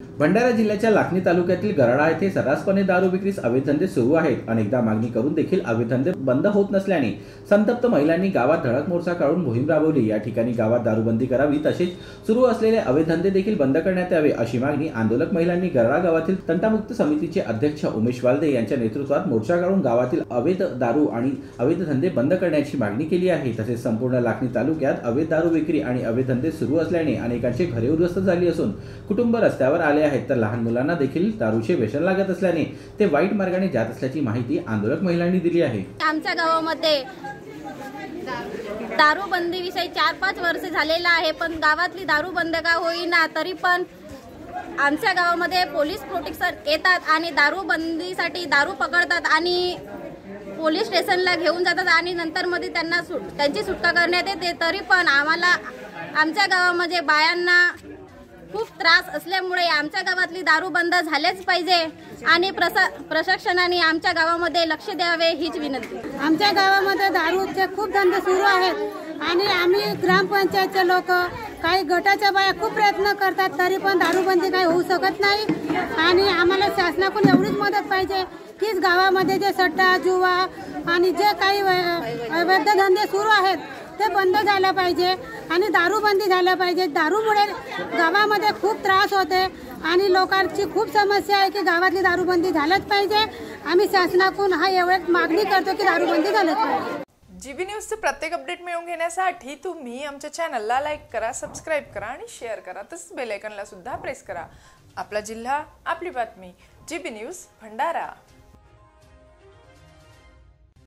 भंडारा जिल्ह्याच्या लाखनी तालुक्यातील गराडा येथे सर्रासपणे दारू विक्रीस अवैध धंदे सुरू आहेत। अनेकदा मागणी करून देखील अवैध धंदे बंद होत नसल्याने संतप्त महिलांनी गावात धडक मोर्चा काढून मोहीम राबवली। या ठिकाणी गावात दारूबंदी करावी तसेच सुरू असलेले अवैध धंदे देखील बंद करण्यात यावे अशी मागणी आंदोलक महिलांनी गराडा गावातील तंटामुक्त समितीचे अध्यक्ष उमेश वालदे यांच्या नेतृत्वात मोर्चा काढून गावातील अवैध दारू आणि अवैध धंदे बंद करण्याची मागणी केली आहे। तसेच संपूर्ण लाखनी तालुक्यात अवैध दारू विक्री आणि अवैध धंदे सुरू असल्याने अनेकांची घरे उद्ध्वस्त झाली असून कुटुंब रस्त्यावर आले आहेत, तर लहान मुलांना देखील दारूचे व्यसन लागत असल्याने ते वाईट मार्गाने जात असल्याची माहिती आंदोलक महिलांनी दिली आहे। आमच्या गावामध्ये दारूबंदी विषयी 4-5 वर्ष झालेला आहे, पण गावातली दारू बंद का होईना। तरी पण आमच्या गावामध्ये पोलीस प्रोटेक्शन येतात आणि दारूबंदीसाठी दारू पकडतात आणि पोलीस स्टेशनला घेऊन जातात आणि नंतर मध्ये त्यांची सुटका करण्यात येते। तरी पण आम्हाला आमच्या गावामध्ये बायांना खूप त्रास असल्यामुळे आमच्या गावातली दारू बंद झालेच पाहिजे आणि प्रशासनाने आमच्या गावामध्ये लक्ष द्यावे हीच विनंती। आमच्या गावामध्ये दारूचे खूप धंदे सुरू आहेत आणि आम्ही ग्रामपंचायतचे लोक काही गटाच्या बाया खूप प्रयत्न करतात, तरी पण दारूबंदी काही होऊ शकत नाही। आणि आम्हाला शासनाकडून एवढीच मदत पाहिजे की गावामध्ये जे सट्टा जुवा आणि जे काही अवैध धंदे सुरू आहेत ते बंद झाले पाहिजे आणि दारूबंदी झाल्या पाहिजे। दारूमुळे गावामध्ये खूप त्रास होते आणि लोकांची खूप समस्या आहे की गावातली दारूबंदी झालीच पाहिजे। आम्ही शासनाकडून हा एवढीच मागणी करतो की दारूबंदी झालीच पाहिजे। जीबी न्यूजचे प्रत्येक अपडेट मिळवून घेण्यासाठी तुम्ही आमच्या चॅनलला लाईक करा, सबस्क्राइब करा आणि शेअर करा, तसंच बेल आयकॉनला सुद्धा प्रेस करा। आपला जिल्हा आपली बातमी, जीबी न्यूज भंडारा।